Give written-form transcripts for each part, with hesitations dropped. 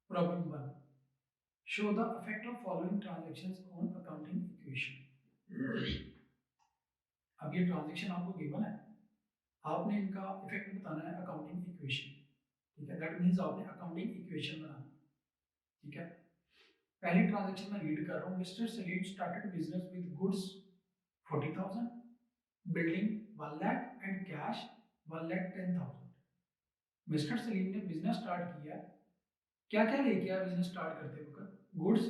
Problem 1, show the effect of following transactions on accounting equation. अब ये transaction आपको given है, आपने इनका इफेक्ट बताना है अकाउंटिंग इक्वेशन। ठीक है, दैट मींस आपने अकाउंटिंग इक्वेशन बनाना। ठीक है, पहली ट्रांजैक्शन मैं रीड कर रहा हूँ। Mister Salim started business with goods 40,000, building 1 lakh and cash 1,10,000। Mister Salim ने बिजनेस स्टार्ट किया, क्या क्या लेके आया बिजनेस स्टार्ट करते वक्त? गुड्स,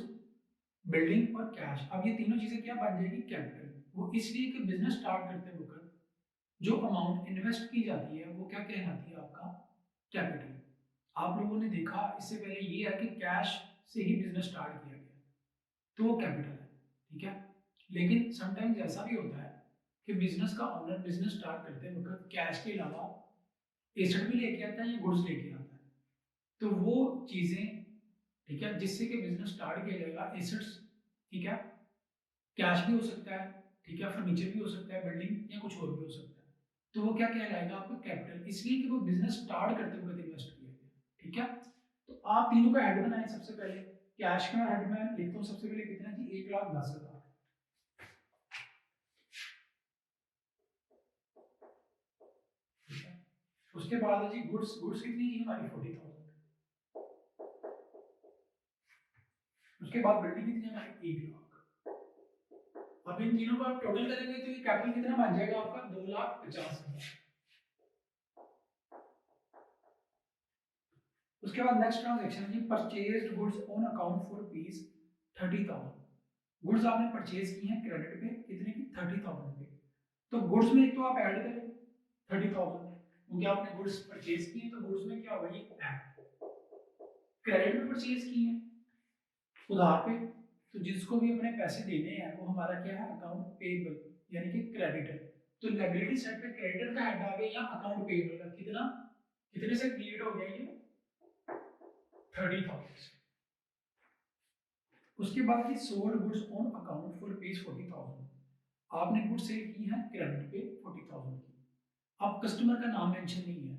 बिल्डिंग और कैश। अब ये तीनों चीजें क्या बन जाएगी? कैपिटल। वो इसलिए कि बिजनेस स्टार्ट करते वक्त जो अमाउंट इन्वेस्ट की जाती है वो क्या कहलाती है? आपका कैपिटल। आप लोगों ने देखा इससे पहले ये है कि कैश से ही बिजनेस स्टार्ट किया गया, तो वो कैपिटल है। ठीक है, लेकिन समटाइम्स ऐसा भी होता है कि बिजनेस का ओनर बिजनेस स्टार्ट करते वक्त कैश के अलावा एसेट भी लेके आता है या गुड्स लेके आता है, तो वो चीजें, ठीक है, जिससे कि बिजनेस स्टार्ट किया जाएगा, एसेट्स, ठीक है, कैश भी हो सकता है, ठीक है, फर्नीचर भी हो सकता है, बिल्डिंग या कुछ और भी हो सकता है, तो वो क्या कहलाएगा? आपका कैपिटल, इसलिए कि वो बिजनेस स्टार्ट करते वक्त इन्वेस्ट किया गया। ठीक है, तो आप तीनों का हेड बनाएं। सबसे पहले कैश का हेड मैं लिखता हूँ सबसे पहले कितना जी? 1,10,000। उसके बाद है जी गुड्स। गुड्स कितनी थी हमारी? 40,000। उसके बाद बिल्डिंग कितनी हमारी? 1,00,000। अब इन तीनों को आप टोटल करेंगे तो ये कैपिटल कितना बन जाएगा आपका? 2,50,000। उसके बाद नेक्स्ट ट्रांजैक्शन है purchased goods on account for rupees 30,000। Goods आपने परचेज की हैं क्रेडिट पे, कितने की? 30,000 पे। तो गुड्स में एक तो आप ऐड करें 30,000, क्योंकि आपने गुड्स परचेज की है, तो गुड्स में क्या होगा? ये ऐड। क्रेडिट पे परचेज की है उधार पे, तो जिसको भी अपने पैसे देने हैं वो हमारा क्या है? अकाउंट पेएबल, यानी कि क्रेडिटर। तो लायबिलिटी साइड पे क्रेडिटर का हेड आ गया या अकाउंट पेएबल का। कितना, कितने से क्रिएट हो गया? ये 30,000 से। उसके बाद की sold goods on account for rupees 40,000। आपने गुड्स सेल की है क्रेडिट पे 40,000 की। अब कस्टमर का नाम मेंशन नहीं है,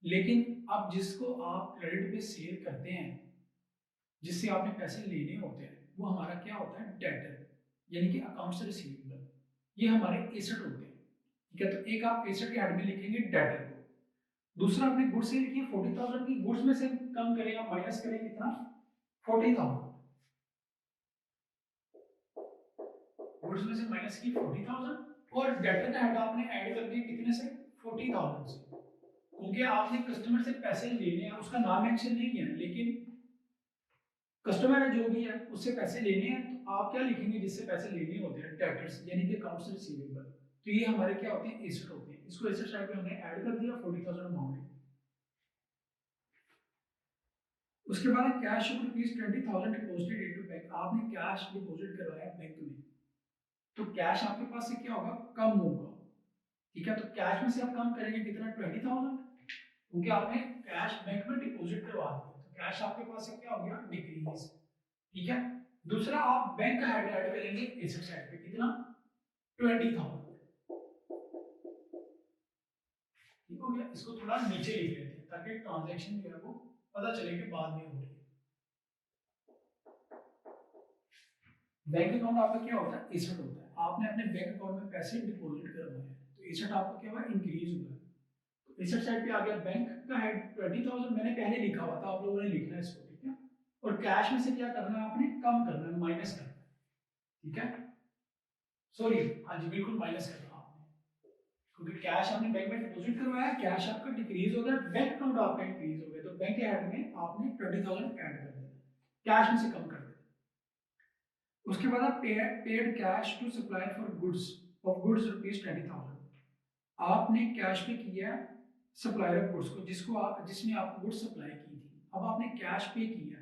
लेकिन अब जिसको आप क्रेडिट पे सेल करते हैं, जिससे आपने पैसे लेने होते हैं, वो हमारा क्या होता है? डेटर, यानी कि अकाउंट्स रिसीवेबल। ये हमारे एसेट होते हैं। ठीक है, तो एक आप एसेट के हेड में लिखेंगे डेटर को। दूसरा आपने गुड्स सेल की 40,000 की, गुड्स में से कम करें आप, माइनस करें कितना? 40,000। गुड्स में से माइनस की 40,000 और डेटर का हेड आपने ऐड कर दिया कितने से? 40,000 से। क्योंकि आपने कस्टमर से पैसे लेने हैं, उसका नाम मेंशन नहीं है, लेकिन कस्टमर है जो भी है उससे पैसे लेने हैं, तो आप क्या लिखेंगे? जिससे पैसे लेने होते हैं, डेटर्स, यानी कि अकाउंट्स रिसीवेबल। तो ये हमारे क्या होते हैं? एसेट होते हैं। इसको एसेट साइड पे हमने ऐड कर दिया 40,000 अमाउंट। उसके बाद cash of ₹20,000 deposited into bank. आपने कैश डिपॉजिट करवाया बैंक में, तो कैश आपके पास से क्या होगा? कम होगा। ठीक है, तो कैश में से आप कम करेंगे कितना? 20,000, क्योंकि आपने कैश बैंक में डिपॉजिट करवा दिया, तो कैश आपके पास से क्या हो गया? डिक्रीज। ठीक है, दूसरा आप बैंक का हेड ऐड करेंगे एसेट साइड पे, कितना? 20,000। ठीक हो गया, इसको थोड़ा नीचे लिख लेते हैं ताकि ट्रांजैक्शन जो है वो पता चले कि बाद में हो रही है। बैंक अकाउंट आपका क्या होता है? एसेट होता है। आपने अपने बैंक अकाउंट में पैसे डिपॉजिट करवाए हैं, तो एसेट आपका क्या हुआ? इंक्रीज हुआ है। तो एसेट साइड पे आ गया बैंक का हेड 20,000, मैंने पहले लिखा हुआ था, आप लोगों ने लिखना है इसको। ठीक है, और कैश में से क्या करना है? आपने कम करना है, माइनस करना है। ठीक है, सॉरी, हाँ जी, बिल्कुल माइनस करना है आपने, क्योंकि कैश आपने बैंक में डिपॉजिट करवाया, कैश आपका डिक्रीज हो गया, बैंक अकाउंट आपका इंक्रीज हो गया, तो बैंक के हेड में आपने 20,000 ऐड कर दिया, कैश में से कम कर दिया। उसके बाद आप paid cash to supply for goods of goods ₹20,000। आपने कैश पे किया सप्लायर ऑफ गुड्स को, जिसने आपको गुड्स सप्लाई की थी। अब आपने कैश पे किया।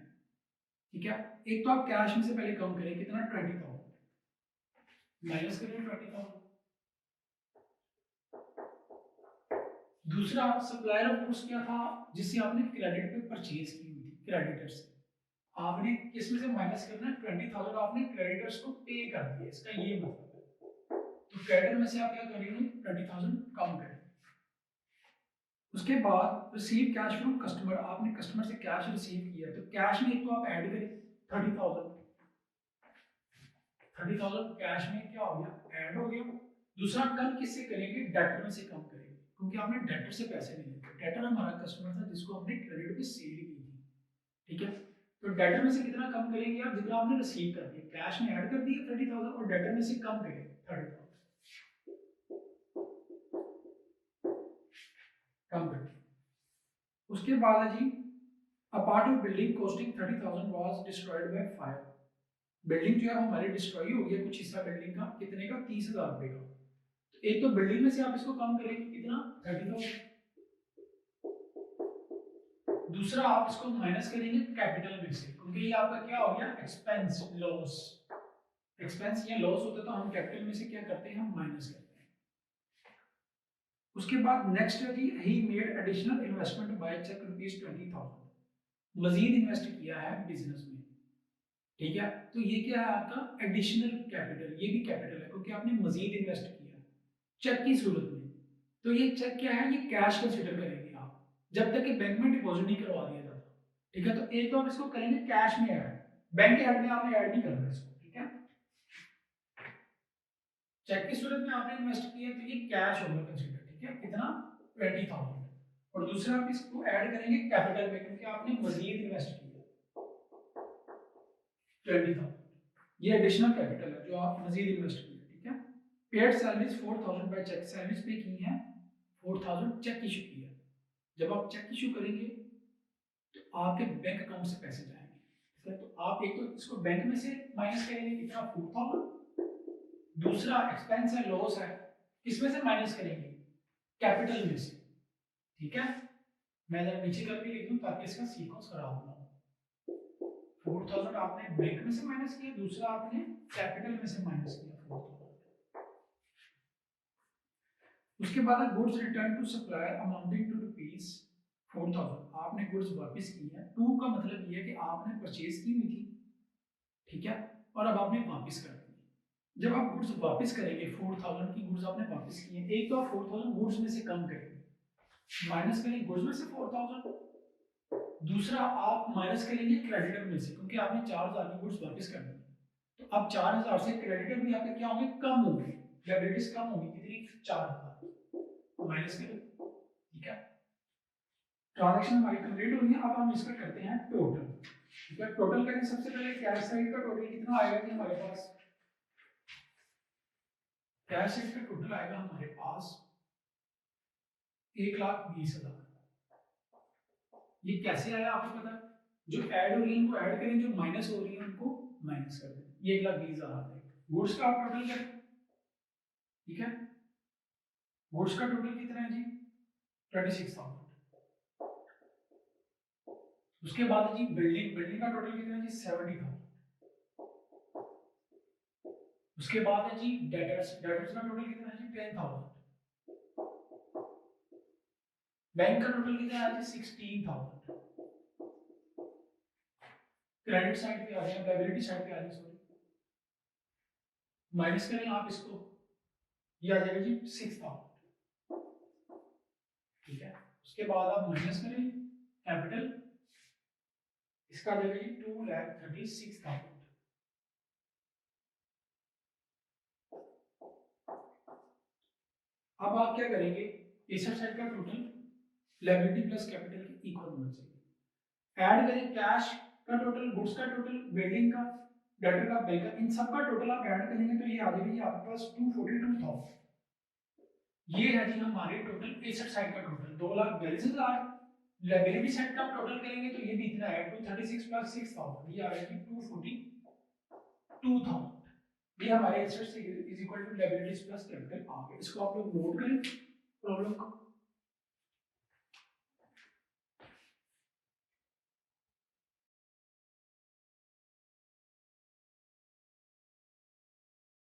ठीक है, एक तो आप कैश में से पहले कम करें, कितना? 20,000, माइनस करें 20,000। दूसरा सप्लायर ऑफ गुड्स क्या था? जिससे आपने क्रेडिट पे परचेज की हुई थी क्रेडिटर से, आपने इसमें से माइनस करना है 20,000, आपने क्रेडिटर्स को पे कर दिया, इसका ये मतलब है। तो क्रेडिटर में से आप क्या करेंगे? 20,000 कम करेंगे। उसके बाद रिसीव कैश फ्रॉम कस्टमर, आपने कस्टमर से कैश रिसीव किया, तो कैश में एक तो आप ऐड करें 30,000, 30,000 कैश में क्या हो गया, ऐड हो गया। दूसरा कम किससे करेंगे, डेटर में से कम करेंगे, क्योंकि आपने डेटर से पैसे नहीं लेते। डेटर हमारा कस्टमर था जिसको हमने क्रेडिट पे सेल की थी, ठीक है। तो डेटर में से कितना कम करेंगे आप, जितना आपने रिसीव कर दिया, कैश में ऐड कर दिया 30,000 और डेटर में से कम करें 30,000, कम करें। उसके बाद है जी, a part of building costing 30,000 was destroyed by fire, building जो है हमारी डिस्ट्रॉय हो गई, कुछ हिस्सा बिल्डिंग का, कितने का, 30,000 रुपए का। तो एक तो बिल्डिंग में से आप इसको कम करेंगे कितना, 30,000। दूसरा आप इसको माइनस करेंगे कैपिटल में से, क्योंकि ये आपका क्या हो गया, एक्सपेंस लॉस। एक्सपेंस या लॉस होता है तो हम कैपिटल में से क्या करते हैं, हम माइनस करते हैं। उसके बाद नेक्स्ट है जी, he made additional investment by cheque ₹20,000, मजीद इन्वेस्ट किया है बिजनेस में, ठीक है। तो ये क्या है आपका एडिशनल कैपिटल, ये भी कैपिटल है क्योंकि आपने मजीद इन्वेस्ट किया चेक की सूरत में। तो ये चेक क्या है, ये कैश कंसीडर करेंगे आप, जब तक कि बैंक में डिपॉजिट नहीं करवा दिया जाता, ठीक है। तो एक तो आप इसको करेंगे कैश में ऐड, बैंक ऐड में आपने ऐड नहीं करना इसको, ठीक है। चेक की सूरत में आपने इन्वेस्ट किया तो ये कैश होगा कंसीडर, ठीक है, कितना, 20,000। और दूसरा आप इसको ऐड करेंगे कैपिटल में, क्योंकि आपने मजीद इन्वेस्ट किया 20,000, ये एडिशनल कैपिटल है जो आप मजीद इन्वेस्ट किया, ठीक है। Paid salaries 4,000 by cheque, salaries pay की हैं 4,000, चेक इशू किया। जब आप चेक इशू करेंगे तो आपके बैंक अकाउंट से पैसे जाएंगे, ठीक है। तो आप एक तो इसको बैंक में से माइनस करेंगे कितना, 4,000। दूसरा एक्सपेंस है, लॉस है, किसमें से माइनस करेंगे, कैपिटल में से, ठीक है। मैं जरा नीचे करके लिख दूं ताकि इसका सीक्वेंस खराब ना हो। 4,000 आपने बैंक में से माइनस किया, दूसरा आपने कैपिटल में से माइनस किया 4,000। उसके बाद goods return to supplier amounting to ₹4,000, आपने गुड्स वापस की है। टू का मतलब ये है कि आपने परचेज की हुई थी, ठीक है, और अब आपने वापस कर दी। जब आप गुड्स वापस करेंगे, 4,000 की गुड्स आपने वापस की है, एक तो आप 4,000 गुड्स में से कम करेंगे, माइनस करेंगे गुड्स में से 4,000। दूसरा आप माइनस करेंगे क्रेडिटर में से, क्योंकि आपने 4,000 की गुड्स वापस कर दी, तो अब 4,000 से क्रेडिटर भी आपके क्या होंगे, कम होंगे, लायबिलिटीज कम होंगी, कितनी, 4,000 माइनस करें, ठीक है। ट्रांजैक्शन हमारी कंप्लीट हो गई है। अब हम इसका करते हैं टोटल, ठीक है। टोटल करें, सबसे पहले कैश साइड का टोटल कितना आएगा कि हमारे पास, कैश साइड का टोटल आएगा हमारे पास 1,20,000। ये कैसे आया आपको पता है, जो ऐड हो रही है उनको ऐड करें, जो माइनस हो रही है उनको माइनस कर दें, ये 1,20,000 आता है। गुड्स का आप टोटल करें, ठीक है। गुड्स का टोटल कितना है जी, 26,000। उसके बाद है जी बिल्डिंग, बिल्डिंग का टोटल कितना है जी, 70,000। उसके बाद है जी डेटर्स, डेटर्स का टोटल कितना है जी, 10,000। बैंक का टोटल कितना है जी, 16,000। क्रेडिट साइड पे आ रहे हैं, लायबिलिटी साइड पे आ रहे हैं, सॉरी, माइनस करें आप इसको, ये आ जाएगा जी 6,000, ठीक है। उसके बाद आप माइनस करें कैपिटल, इसका आ जाएगा जी 2,36,000। अब आप क्या करेंगे, एसेट साइड का टोटल लायबिलिटी प्लस कैपिटल के इक्वल होना चाहिए। ऐड करें कैश का टोटल, गुड्स का टोटल, बिल्डिंग का, डेटर का, बैंक का, इन सब का टोटल आप ऐड करेंगे तो ये आ जाएगा जी आपके पास 242,000। ये है जी हमारे टोटल एसेट साइड का टोटल 2,42,000। लायबिलिटी साइड का आप टोटल करेंगे तो ये भी इतना है 236 प्लस 6,000, ये आ जाएगी 242,000। ये हमारे assets is equal to liabilities plus capital आ गया। इसको आप लोग नोट करें प्रॉब्लम को।